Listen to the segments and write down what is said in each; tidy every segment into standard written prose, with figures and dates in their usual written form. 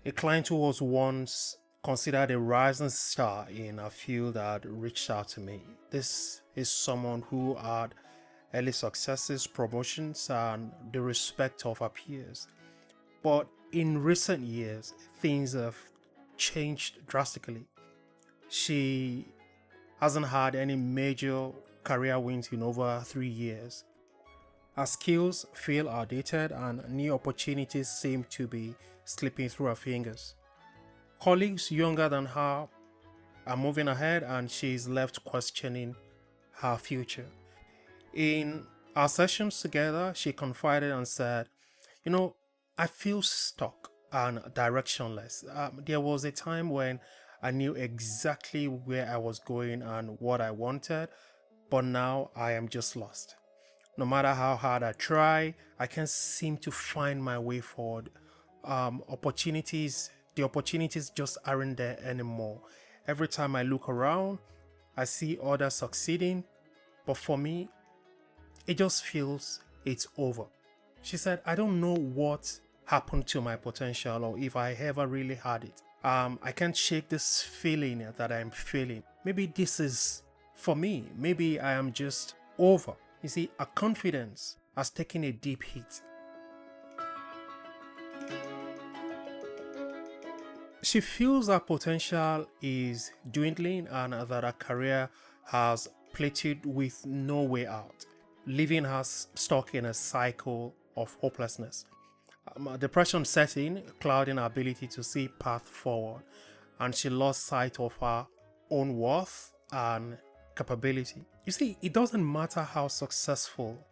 A client who was once considered a rising star in a field had reached out to me. This is someone who had early successes, promotions, and the respect of her peers. But in recent years, things have changed drastically. She hasn't had any major career wins in over 3 years. Her skills feel outdated and new opportunities seem to be slipping through her fingers. Colleagues younger than her are moving ahead and she is left questioning her future. In our sessions together, she confided and said, You know, I feel stuck and directionless. There was a time when I knew exactly where I was going and what I wanted, but now I am just lost. No matter how hard I try, I can't seem to find my way forward. The opportunities just aren't there anymore. Every time I look around, I see others succeeding, but for me, it just feels it's over. She said, I don't know what happened to my potential or if I ever really had it. I can't shake this feeling that I'm feeling. Maybe this is for me. Maybe I am just over. You see, her confidence has taken a deep hit. She feels her potential is dwindling and that her career has plateaued with no way out, leaving her stuck in a cycle of hopelessness. Depression set in, clouding her ability to see path forward, and she lost sight of her own worth and capability. You see, it doesn't matter how successful,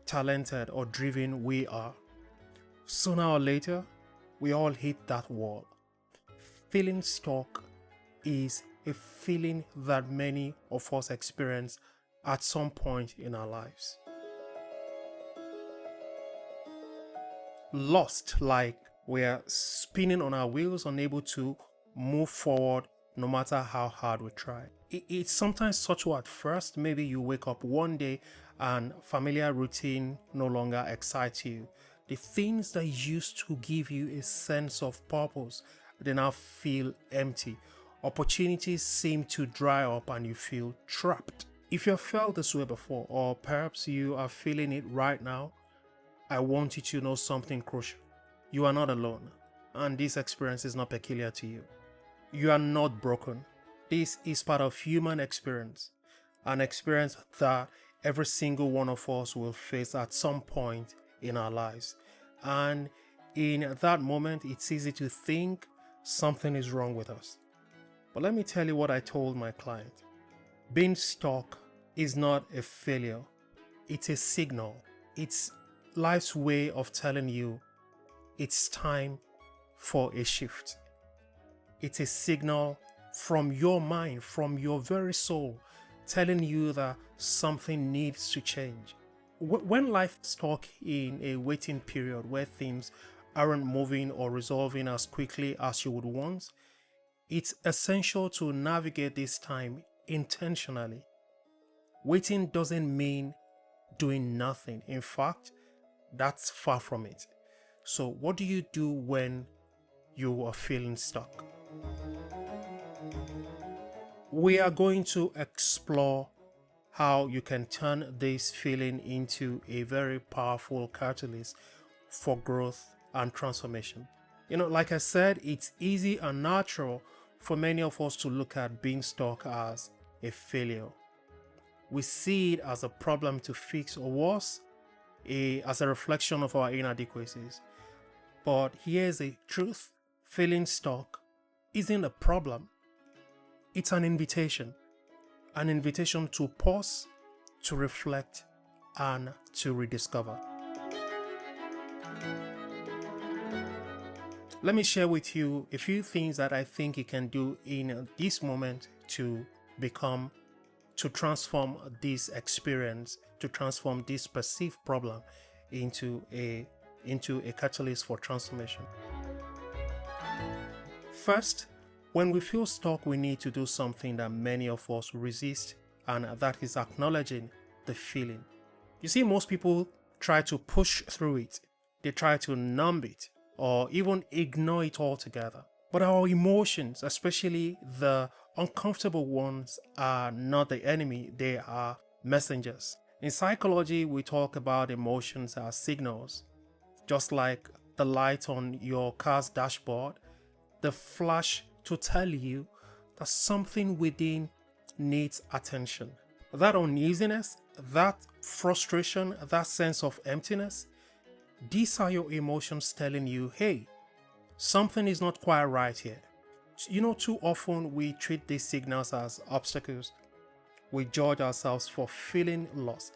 talented, or driven we are. Sooner or later, we all hit that wall. Feeling stuck is a feeling that many of us experience at some point in our lives. Lost, like we're spinning on our wheels, unable to move forward no matter how hard we try. It's sometimes subtle at first. Maybe you wake up one day and familiar routine no longer excites you. The things that used to give you a sense of purpose, they now feel empty. Opportunities seem to dry up and you feel trapped. If you've felt this way before, or perhaps you are feeling it right now, I want you to know something crucial. You are not alone, and this experience is not peculiar to you. You are not broken. This is part of human experience, an experience that every single one of us will face at some point in our lives. And in that moment, it's easy to think something is wrong with us. But let me tell you what I told my client. Being stuck is not a failure. It's a signal. It's life's way of telling you it's time for a shift. It's a signal from your mind, from your very soul, telling you that something needs to change. When life is stuck in a waiting period where things aren't moving or resolving as quickly as you would want, it's essential to navigate this time intentionally. Waiting doesn't mean doing nothing. In fact, that's far from it. So, what do you do when you are feeling stuck? We are going to explore how you can turn this feeling into a very powerful catalyst for growth and transformation. Like I said, it's easy and natural for many of us to look at being stuck as a failure. We see it as a problem to fix, or worse, as a reflection of our inadequacies. But here's the truth. Feeling stuck isn't a problem. It's an invitation to pause, to reflect, and to rediscover. Let me share with you a few things that I think you can do in this moment to transform this experience, to transform this perceived problem into a catalyst for transformation. First, when we feel stuck, we need to do something that many of us resist, and that is acknowledging the feeling. You see, most people try to push through it. They try to numb it, or even ignore it altogether. But our emotions, especially the uncomfortable ones, are not the enemy, they are messengers. In psychology, we talk about emotions as signals, just like the light on your car's dashboard, the flash to tell you that something within needs attention. That uneasiness, that frustration, that sense of emptiness, these are your emotions telling you, hey, something is not quite right here. Too often we treat these signals as obstacles. We judge ourselves for feeling lost.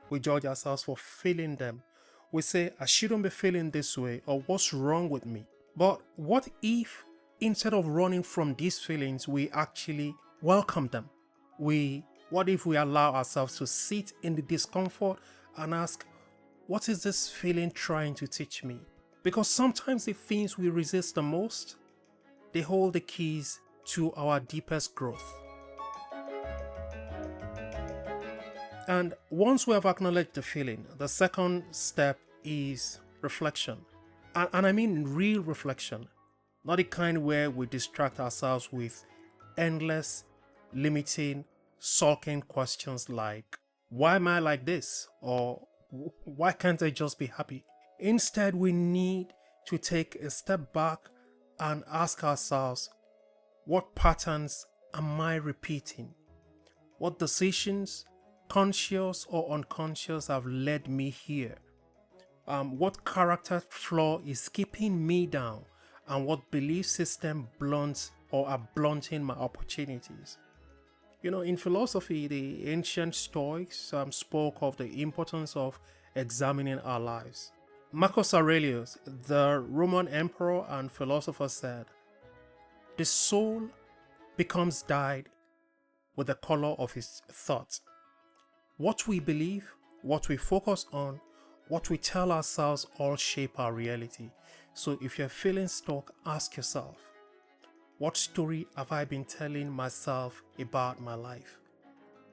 We judge ourselves for feeling them. We say, I shouldn't be feeling this way, or what's wrong with me? But what if, instead of running from these feelings, we actually welcome them? What if we allow ourselves to sit in the discomfort and ask, what is this feeling trying to teach me? Because sometimes the things we resist the most, they hold the keys to our deepest growth. And once we have acknowledged the feeling, the second step is reflection. And I mean real reflection, not the kind where we distract ourselves with endless, limiting, sulking questions like, why am I like this? Or why can't I just be happy? Instead, we need to take a step back and ask ourselves, what patterns am I repeating? What decisions, conscious or unconscious, have led me here? What character flaw is keeping me down? And what belief system blunts or are blunting my opportunities? In philosophy, the ancient Stoics spoke of the importance of examining our lives. Marcus Aurelius, the Roman emperor and philosopher, said, the soul becomes dyed with the color of its thoughts. What we believe, what we focus on, what we tell ourselves all shape our reality. So if you're feeling stuck, ask yourself, what story have I been telling myself about my life?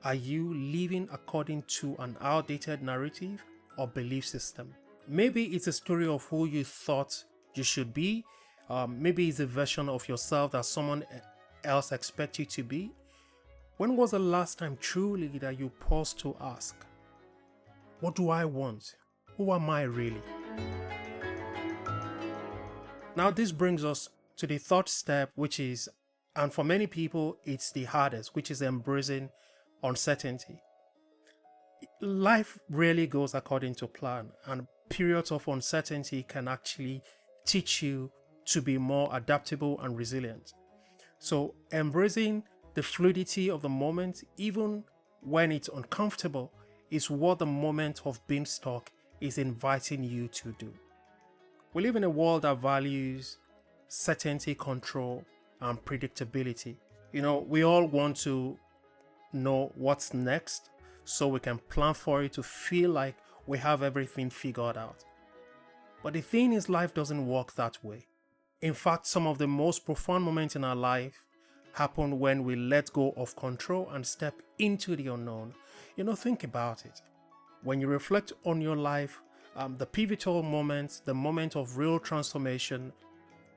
Are you living according to an outdated narrative or belief system? Maybe it's a story of who you thought you should be. Maybe it's a version of yourself that someone else expects you to be. When was the last time truly that you paused to ask, what do I want? Who am I really? Now this brings us to the third step, which is, and for many people, it's the hardest, which is embracing uncertainty. Life rarely goes according to plan, and periods of uncertainty can actually teach you to be more adaptable and resilient. So embracing the fluidity of the moment, even when it's uncomfortable, is what the moment of being stuck is inviting you to do. We live in a world that values certainty, control, and predictability. We all want to know what's next so we can plan for it, to feel like we have everything figured out. But the thing is, life doesn't work that way. In fact, some of the most profound moments in our life happen when we let go of control and step into the unknown. Think about it. When you reflect on your life, the pivotal moments, the moment of real transformation,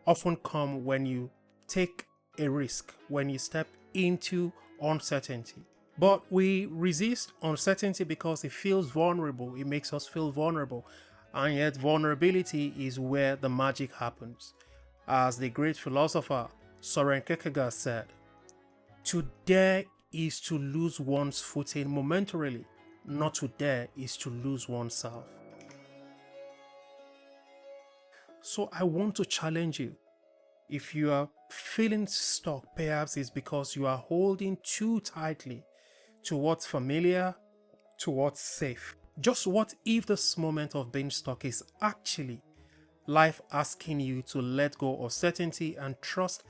often come when you take a risk, when you step into uncertainty. But we resist uncertainty because it feels vulnerable. It makes us feel vulnerable. And yet vulnerability is where the magic happens. As the great philosopher Soren Kierkegaard said, to dare is to lose one's footing momentarily. Not to dare is to lose oneself. So I want to challenge you. If you are feeling stuck, perhaps it's because you are holding too tightly to what's familiar, to what's safe. Just what if this moment of being stuck is actually life asking you to let go of certainty and trust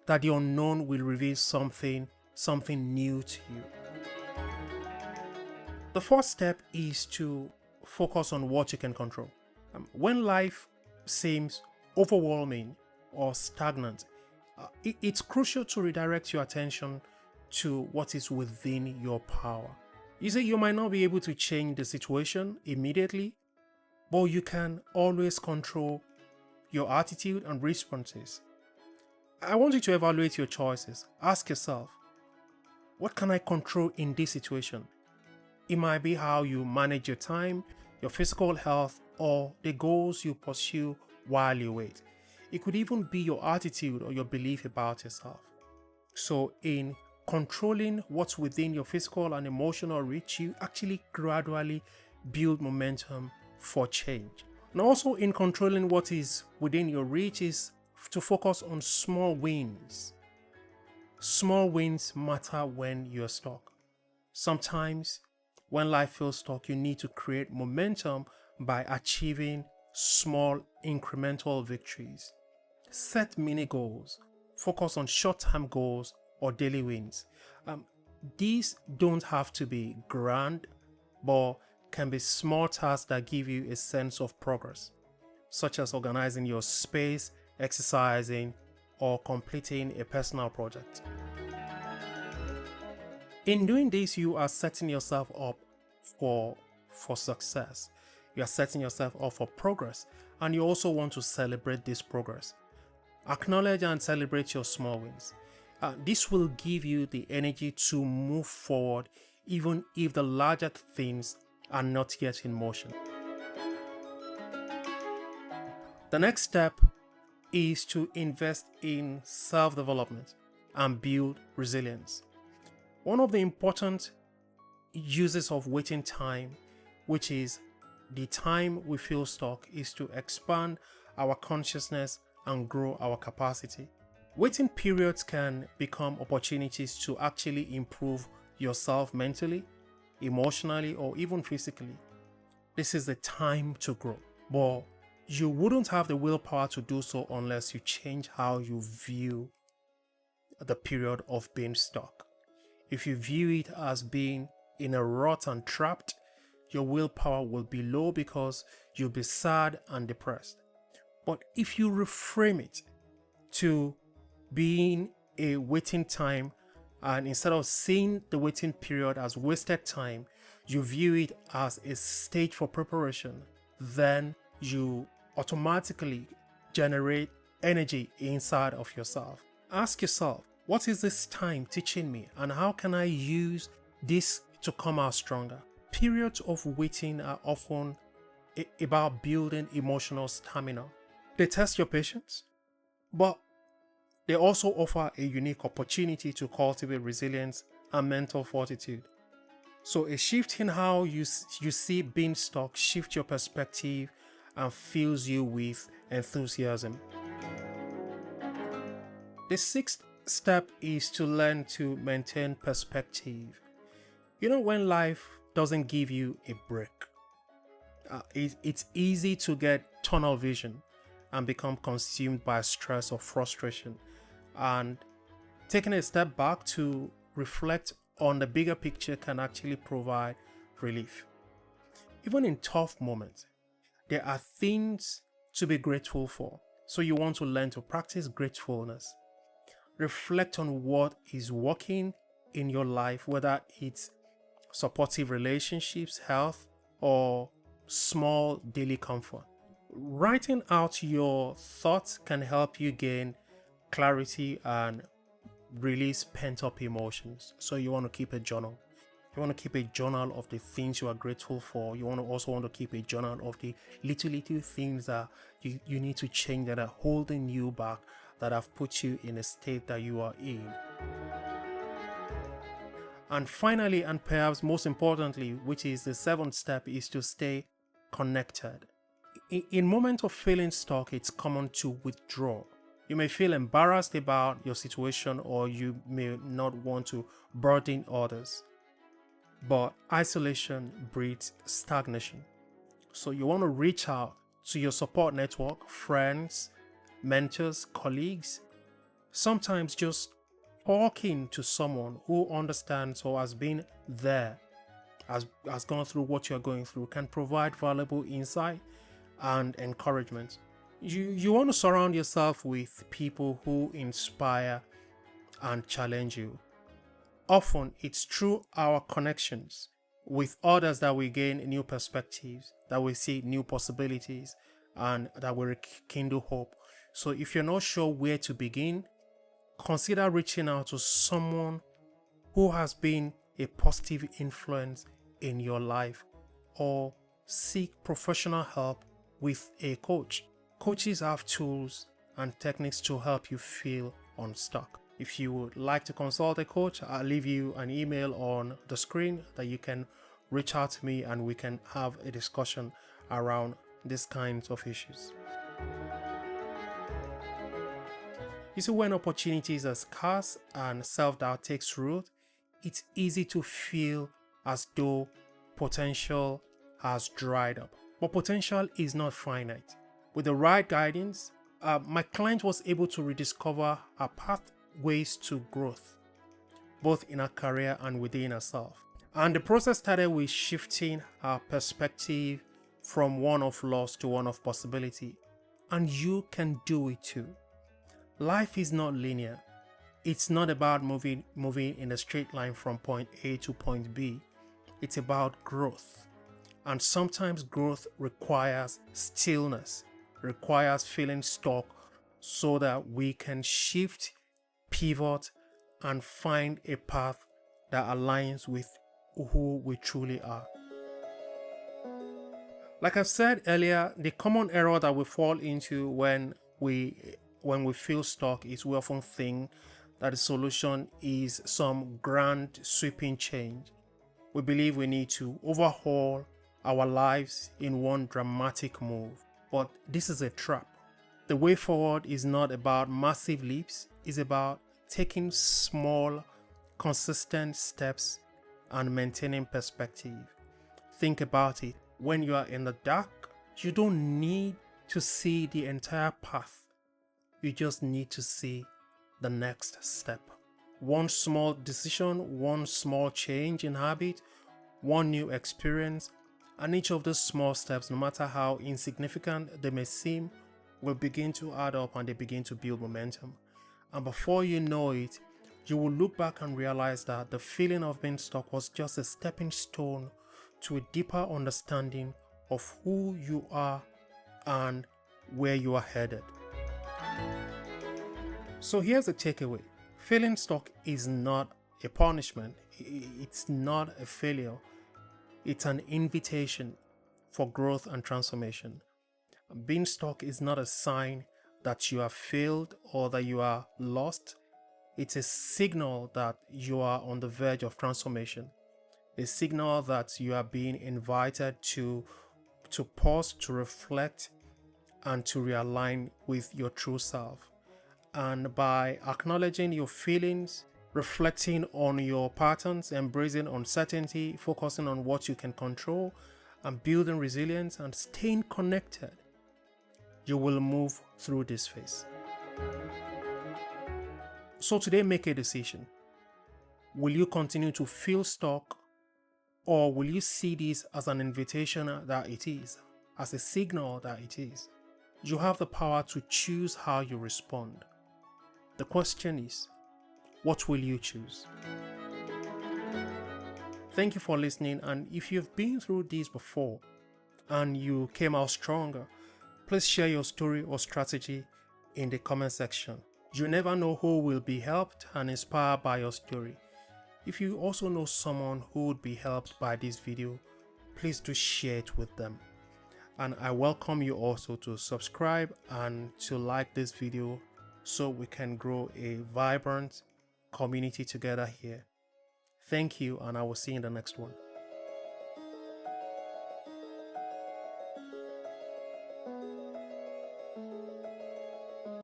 that the unknown will reveal something new to you. The first step is to focus on what you can control. When life seems overwhelming or stagnant, it's crucial to redirect your attention to what is within your power. You see, you might not be able to change the situation immediately, but you can always control your attitude, and responses. I want you to evaluate your choices. Ask yourself, what can I control in this situation? It might be how you manage your time, your physical health, or the goals you pursue while you wait. It could even be your attitude or your belief about yourself. So, in controlling what's within your physical and emotional reach, you actually gradually build momentum for change. And also, in controlling what is within your reach, is to focus on small wins. Small wins matter when you're stuck. Sometimes, when life feels stuck, you need to create momentum by achieving small incremental victories. Set mini goals, focus on short-term goals or daily wins. These don't have to be grand, but can be small tasks that give you a sense of progress, such as organizing your space, exercising, or completing a personal project. In doing this, you are setting yourself up for success. You are setting yourself up for progress, and you also want to celebrate this progress. Acknowledge and celebrate your small wins. This will give you the energy to move forward even if the larger things are not yet in motion. The next step is to invest in self-development and build resilience. One of the important uses of waiting time, which is the time we feel stuck, is to expand our consciousness and grow our capacity. Waiting periods can become opportunities to actually improve yourself mentally, emotionally, or even physically. This is the time to grow, but you wouldn't have the willpower to do so unless you change how you view the period of being stuck. If you view it as being in a rut and trapped, your willpower will be low because you'll be sad and depressed. But if you reframe it to being a waiting time, and instead of seeing the waiting period as wasted time, you view it as a stage for preparation, then you automatically generate energy inside of yourself. Ask yourself, what is this time teaching me, and how can I use this to come out stronger? Periods of waiting are often about building emotional stamina. They test your patience, but they also offer a unique opportunity to cultivate resilience and mental fortitude. So a shift in how you see being stuck shifts your perspective and fills you with enthusiasm. The sixth step is to learn to maintain perspective. When life doesn't give you a break, it's easy to get tunnel vision and become consumed by stress or frustration. And taking a step back to reflect on the bigger picture can actually provide relief. Even in tough moments, there are things to be grateful for. So you want to learn to practice gratefulness. Reflect on what is working in your life, whether it's supportive relationships, health, or small daily comfort. Writing out your thoughts can help you gain clarity and release pent-up emotions. So you want to keep a journal. You want to keep a journal of the things you are grateful for. You also want to keep a journal of the little things that you need to change, that are holding you back, that have put you in a state that you are in. And finally, and perhaps most importantly, which is the seventh step, is to stay connected. In moments of feeling stuck, it's common to withdraw. You may feel embarrassed about your situation, or you may not want to burden others. But isolation breeds stagnation. So you want to reach out to your support network, friends, mentors, colleagues. Sometimes just talking to someone who understands or has been there, has gone through what you're going through, can provide valuable insight and encouragement. You want to surround yourself with people who inspire and challenge you. Often it's through our connections with others that we gain new perspectives, that we see new possibilities, and that will rekindle hope. So if you're not sure where to begin, consider reaching out to someone who has been a positive influence in your life, or seek professional help with a coach. Coaches have tools and techniques to help you feel unstuck. If you would like to consult a coach, I'll leave you an email on the screen that you can reach out to me and we can have a discussion around these kinds of issues. You see, when opportunities are scarce and self-doubt takes root, it's easy to feel as though potential has dried up. But potential is not finite. With the right guidance, my client was able to rediscover her pathways to growth, both in her career and within herself. And the process started with shifting her perspective from one of loss to one of possibility. And you can do it too. Life is not linear. It's not about moving in a straight line from point A to point B. It's about growth. And sometimes growth requires stillness, requires feeling stuck so that we can shift, pivot, and find a path that aligns with who we truly are. Like I've said earlier, the common error that we fall into when we feel stuck is we often think that the solution is some grand sweeping change. We believe we need to overhaul our lives in one dramatic move. But this is a trap. The way forward is not about massive leaps, it's about taking small, consistent steps and maintaining perspective. Think about it. When you are in the dark, you don't need to see the entire path. You just need to see the next step. One small decision, one small change in habit, one new experience, and each of those small steps, no matter how insignificant they may seem, will begin to add up and they begin to build momentum. And before you know it, you will look back and realize that the feeling of being stuck was just a stepping stone to a deeper understanding of who you are and where you are headed. So here's the takeaway. Feeling stuck is not a punishment. It's not a failure. It's an invitation for growth and transformation. Being stuck is not a sign that you have failed or that you are lost. It's a signal that you are on the verge of transformation. A signal that you are being invited to pause, to reflect, and to realign with your true self. And by acknowledging your feelings, reflecting on your patterns, embracing uncertainty, focusing on what you can control, and building resilience and staying connected, you will move through this phase. So today, make a decision. Will you continue to feel stuck, or will you see this as an invitation that it is, as a signal that it is? You have the power to choose how you respond. The question is, what will you choose? Thank you for listening, and if you've been through this before and you came out stronger, please share your story or strategy in the comment section. You never know who will be helped and inspired by your story. If you also know someone who would be helped by this video, please do share it with them. And I welcome you also to subscribe and to like this video so we can grow a vibrant community together here. Thank you, and I will see you in the next one.